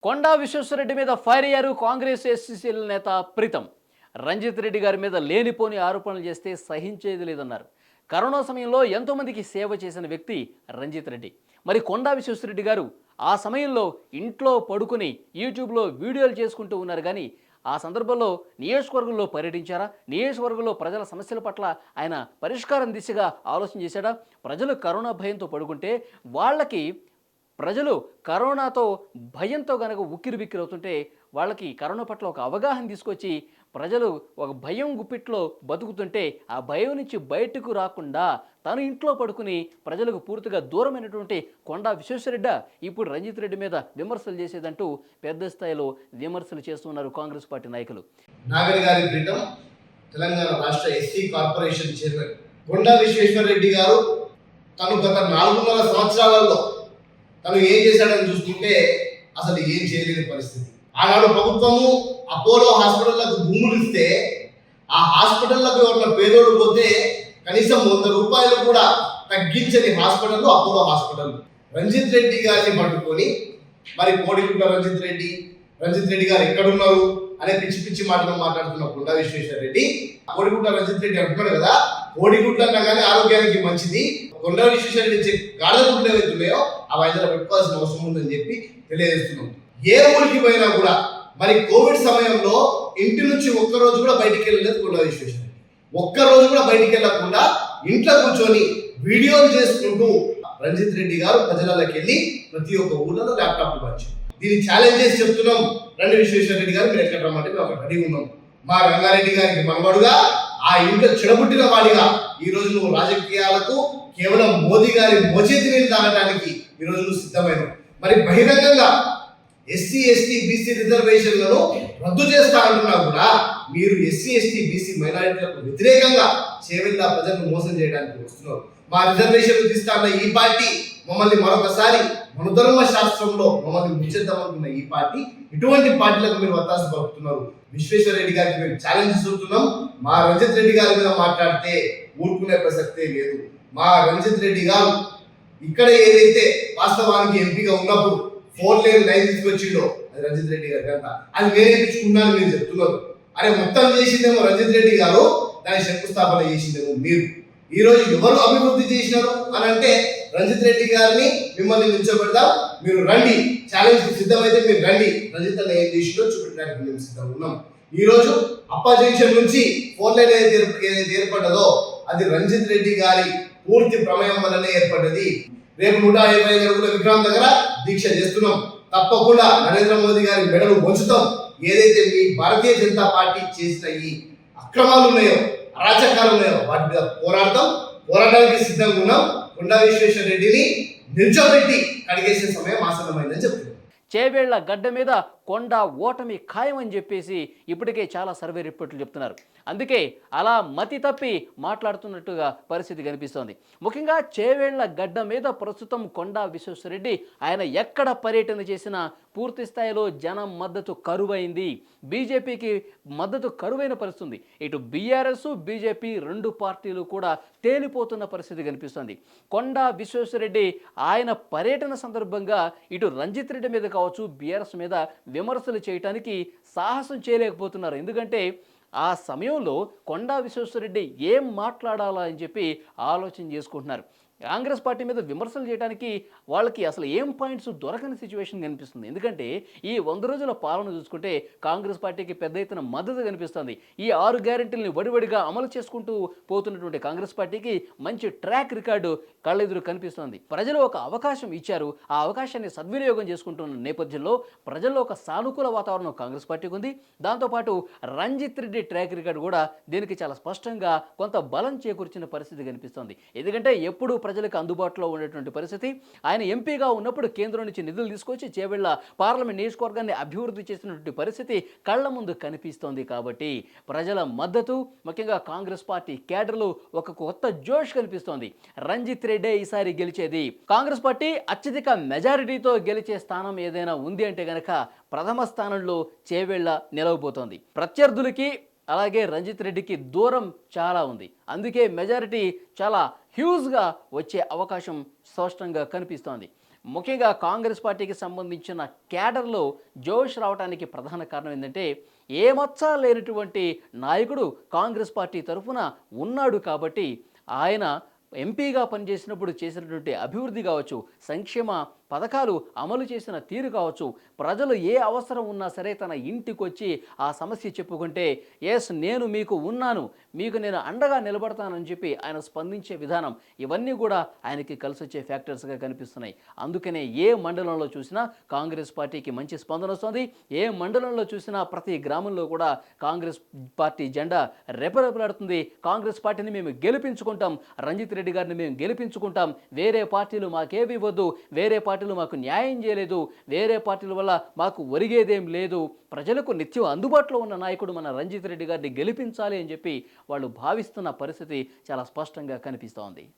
కొండా విశ్వేశ్వరరెడ్డి మీద ఫైర్ అయ్యారు కాంగ్రెస్ ఎస్సీసీల నేత ప్రీతం. రంజిత్ రెడ్డి గారి మీద లేనిపోని ఆరోపణలు చేస్తే సహించేది లేదన్నారు. కరోనా సమయంలో ఎంతోమందికి సేవ చేసిన వ్యక్తి రంజిత్ రెడ్డి. మరి కొండా విశ్వేశ్వరరెడ్డి గారు ఆ సమయంలో ఇంట్లో పడుకుని యూట్యూబ్లో వీడియోలు చేసుకుంటూ ఉన్నారు. కానీ ఆ సందర్భంలో నియోజకవర్గంలో పర్యటించారా? నియోజకవర్గంలో ప్రజల సమస్యల పట్ల ఆయన పరిష్కారం దిశగా ఆలోచన చేశాడా? ప్రజలు కరోనా భయంతో పడుకుంటే వాళ్ళకి ప్రజలు కరోనాతో భయంతో గనక ఉక్కిరిబిక్కిరి అవుతుంటే వాళ్ళకి కరోనా పట్ల ఒక అవగాహన తీసుకొచ్చి ప్రజలు ఒక భయం గుప్పిట్లో బతుకుతుంటే ఆ భయం నుంచి బయటకు రాకుండా తను ఇంట్లో పడుకుని ప్రజలకు పూర్తిగా దూరమైనటువంటి కొండా విశ్వేశ్వరరెడ్డి ఇప్పుడు రంజిత్ రెడ్డి మీద విమర్శలు చేసేదంటూ పెద్ద స్థాయిలో విమర్శలు చేస్తున్నారు కాంగ్రెస్ పార్టీ నాయకులు. నాగరి గారి పీఠం తెలంగాణ రాష్ట్ర ఎస్సీ కార్పొరేషన్ చైర్మన్ కొండా విశ్వేశ్వరరెడ్డి గారు తను గత 4.5 సంవత్సరాలలో తను ఏం చేశాడని చూసుకుంటే అసలు ఏం చేయలేని పరిస్థితి. ఆనాడు ప్రభుత్వము అపోలో హాస్పిటళ్లకు భూములు ఇస్తే ఆ హాస్పిటళ్లకు ఎవరైనా పేదోడు పోతే కనీసం 100 రూపాయలు కూడా తగ్గించని హాస్పిటల్ అపోలో హాస్పిటల్. రంజిత్ రెడ్డి గారిని పట్టుకొని మరి కోడిగుడ్ల రంజిత్ రెడ్డి గారు ఎక్కడున్నారు అనే పిచ్చి పిచ్చి మాటలు మాట్లాడుతున్న కొండా విశ్వేశ్వరరెడ్డి కోడిగుడ్ల రంజిత్ రెడ్డి అంటున్నాడు కదా, కోడిగుడ్లు అన్నా కానీ ఆరోగ్యానికి మంచిది, కొండా విశ్వేశ్వరరెడ్డి గాడిద గుడ్లు ఏవైతున్నాయో అవి ఆయన పెట్టుకోవాల్సిన అవసరం ఉందని చెప్పి తెలియజేస్తున్నాం. ఏ ఊరికి పోయినా కూడా మరి కోవిడ్ సమయంలో ఇంటి నుంచి ఒక్కరోజు కూడా బయటికి వెళ్ళలేదు కొండా విశ్వేశ్వరరెడ్డి. ఒక్కరోజు కూడా బయటికి వెళ్ళకుండా ఇంట్లో కూర్చొని వీడియోలు చేసుకుంటూ రంజిత్ రెడ్డి గారు ప్రజలకి వెళ్ళి ప్రతి ఒక్క ఊళ్ళలో ల్యాప్టాప్లు పంచారు. దీన్ని ఛాలెంజ్ చేసి చెప్తున్నాం, రండి విశ్వేశ్వరరెడ్డి గారు మీరు ఎక్కడ రమ్మంటే మేము అక్కడ రెడీ ఉన్నాం. మా రంగారెడ్డి గారికి మనవడుగా ఆ ఇంట్లో చెడబుట్టిన వాడిగా ఈ రోజు నువ్వు రాజకీయాలకు కేవలం మోదీ గారి మోచేతి మీద తాగడానికి ఈ రోజు నువ్వు సిద్ధమైన మరి బహిరంగంగా ఎస్సీ ఎస్టీ బీసీ రిజర్వేషన్లను రద్దు చేస్తా అంటున్నా కూడా మీరు ఎస్సీ ఎస్టీ బీసీ మైనారిటీలకు వ్యతిరేకంగా చేవెళ్ళ ప్రజలను మోసం చేయడానికి వస్తున్నారు. మా రిజర్వేషన్లు తీస్తాన్న ఈ పార్టీ మమ్మల్ని మరొకసారి మనుధర్మ శాస్త్రంలో మమ్మల్ని ముంచేద్దామనుకున్న ఈ పార్టీ ఇటువంటి పార్టీలకు మీరు వత్తాసు పలుకుతున్నారు. విశ్వేశ్వరరెడ్డి గారికి మేము ఛాలెంజ్ చూస్తున్నాం. మా రంజిత్ రెడ్డి గారి మీద మాట్లాడితే ఊరుకునే ప్రసక్తే లేదు. మా రంజిత్ రెడ్డి గారు ఇక్కడ ఏదైతే వాస్తవానికి ఎంపీగా ఉన్నప్పుడు 4 లేన్ లైన్ తీసుకొచ్చిండో అది రంజిత్ రెడ్డి గారి అంతా అది నేనే తెచ్చుకున్నాను మీరు చెప్తున్నారు. అరే మొత్తం చేసిందేమో రంజిత్ రెడ్డి గారు, దాని శంకుస్థాపన చేసిందేమో మీరు. ఈ రోజు ఎవరు అభివృద్ధి చేసినారు అని అంటే రంజిత్ రెడ్డి గారిని మిమ్మల్ని నిల్చోబెడదాం, మీరు రండి, ఛాలెంజ్ సిద్ధమైతే మీరు రండి, రంజిత్ అన్న ఏం చేసిందో చూపెట్టడానికి మేము సిద్ధంగా ఉన్నాం. ఈ రోజు అప్పా జంక్షన్ నుంచి 4 లైన్ ఏదైతే ఏర్పడ్డదో అది రంజిత్ రెడ్డి గారి పూర్తి ప్రమేయం వల్లనే ఏర్పడ్డది. రేపు 155 అడుగుల విగ్రహం దగ్గర దీక్ష చేస్తున్నాం. తప్పకుండా నరేంద్ర మోదీ గారి మెడలు వంచుతాం. ఏదైతే మీ భారతీయ జనతా పార్టీ చేసిన ఈ అక్రమాలు ఉన్నాయో, అరాచకాలు ఉన్నాయో వాటి మీద పోరాటానికి సిద్ధంగా ఉన్నాం. కొండా విశ్వేశ్వరరెడ్డిని నిల్చోబెట్టి కడిగేసే సమయం ఆసన్నమైందని చెప్తున్నాం. చేవేళ్ల గడ్డ మీద కొండ ఓటమి ఖాయమని చెప్పేసి ఇప్పటికే చాలా సర్వే రిపోర్ట్లు చెప్తున్నారు. అందుకే అలా మతి తప్పి మాట్లాడుతున్నట్టుగా పరిస్థితి కనిపిస్తోంది. ముఖ్యంగా చేవేళ్ల గడ్డ మీద ప్రస్తుతం కొండా విశ్వేశ్వరరెడ్డి ఆయన ఎక్కడ పర్యటన చేసినా పూర్తి స్థాయిలో జనం మద్దతు కరువైంది. బీజేపీకి మద్దతు కరువైన పరిస్థితి. ఇటు బీఆర్ఎస్ బీజేపీ 2 పార్టీలు కూడా తేలిపోతున్న పరిస్థితి కనిపిస్తోంది. కొండా విశ్వేశ్వరరెడ్డి ఆయన పర్యటన సందర్భంగా ఇటు రంజిత్ రెడ్డి మీద కావచ్చు, బీఆర్ఎస్ మీద విమర్శలు చేయడానికి సాహసం చేయలేకపోతున్నారు. ఎందుకంటే ఆ సమయంలో కొండా విశ్వేశ్వరరెడ్డి ఏం మాట్లాడాలా అని చెప్పి ఆలోచన చేసుకుంటున్నారు. కాంగ్రెస్ పార్టీ మీద విమర్శలు చేయడానికి వాళ్ళకి అసలు ఏం పాయింట్స్ దొరకని సిచ్యువేషన్ కనిపిస్తుంది. ఎందుకంటే ఈ 100 రోజుల పాలన చూసుకుంటే కాంగ్రెస్ పార్టీకి పెద్ద ఎత్తున మద్దతు కనిపిస్తుంది. ఈ 6 గ్యారెంటీలని వడివడిగా అమలు చేసుకుంటూ పోతున్నటువంటి కాంగ్రెస్ పార్టీకి మంచి ట్రాక్ రికార్డు కళ్ళెదురు కనిపిస్తుంది. ప్రజలు ఒక అవకాశం ఇచ్చారు. ఆ అవకాశాన్ని సద్వినియోగం చేసుకుంటున్న నేపథ్యంలో ప్రజల్లో ఒక సానుకూల వాతావరణం కాంగ్రెస్ పార్టీకి ఉంది. దాంతోపాటు రంజిత్ రెడ్డి ట్రాక్ రికార్డు కూడా దీనికి చాలా స్పష్టంగా కొంత బలం చేకూర్చిన పరిస్థితి కనిపిస్తుంది. ఎందుకంటే ఎప్పుడు ప్రజలకు అందుబాటులో ఉండేటువంటి పరిస్థితి. ఆయన ఎంపీగా ఉన్నప్పుడు కేంద్రం నుంచి నిధులు తీసుకొచ్చి చేవెళ్ల పార్లమెంట్ నియోజకవర్గాన్ని అభివృద్ధి చేసినటువంటి పరిస్థితి కళ్ల ముందు కనిపిస్తోంది. కాబట్టి ప్రజల మద్దతు, ముఖ్యంగా కాంగ్రెస్ పార్టీ కేడర్లు ఒక కొత్త జోష్ కనిపిస్తోంది. రంజిత్ రెడ్డి ఈసారి గెలిచేది. కాంగ్రెస్ పార్టీ అత్యధిక మెజారిటీతో గెలిచే స్థానం ఏదైనా ఉంది అంటే గనక ప్రథమ స్థానంలో చేవెళ్ల నిలవబోతోంది. ప్రత్యర్థులకి అలాగే రంజిత్ రెడ్డికి దూరం చాలా ఉంది. అందుకే మెజారిటీ చాలా హ్యూజ్గా వచ్చే అవకాశం స్పష్టంగా కనిపిస్తోంది. ముఖ్యంగా కాంగ్రెస్ పార్టీకి సంబంధించిన క్యాడర్లో జోష్ రావడానికి ప్రధాన కారణం ఏంటంటే ఏ మచ్చ లేనటువంటి నాయకుడు కాంగ్రెస్ పార్టీ తరఫున ఉన్నాడు కాబట్టి ఆయన ఎంపీగా పనిచేసినప్పుడు చేసినటువంటి అభివృద్ధి కావచ్చు, సంక్షేమ పథకాలు అమలు చేసిన తీరు కావచ్చు, ప్రజలు ఏ అవసరం ఉన్నా సరే తన ఇంటికి వచ్చి ఆ సమస్య చెప్పుకుంటే ఎస్ నేను మీకు ఉన్నాను, మీకు నేను అండగా నిలబడతానని చెప్పి ఆయన స్పందించే విధానం ఇవన్నీ కూడా ఆయనకి కలిసి వచ్చే ఫ్యాక్టర్స్గా కనిపిస్తున్నాయి. అందుకనే ఏ మండలంలో చూసినా కాంగ్రెస్ పార్టీకి మంచి స్పందన వస్తుంది. ఏ మండలంలో చూసినా ప్రతి గ్రామంలో కూడా కాంగ్రెస్ పార్టీ జెండా రెపరెపలాడుతుంది. కాంగ్రెస్ పార్టీని మేము గెలిపించుకుంటాం, రంజిత్ రెడ్డి గారిని మేము గెలిపించుకుంటాం, వేరే పార్టీలు మాకేవి వద్దు, వేరే పార్టీలు మాకు న్యాయం చేయలేదు, వేరే పార్టీల వల్ల మాకు ఒరిగేదేం లేదు, ప్రజలకు నిత్యం అందుబాటులో ఉన్న నాయకుడు మన రంజిత్ రెడ్డి గారిని గెలిపించాలి అని చెప్పి వాళ్ళు భావిస్తున్న పరిస్థితి చాలా స్పష్టంగా కనిపిస్తోంది.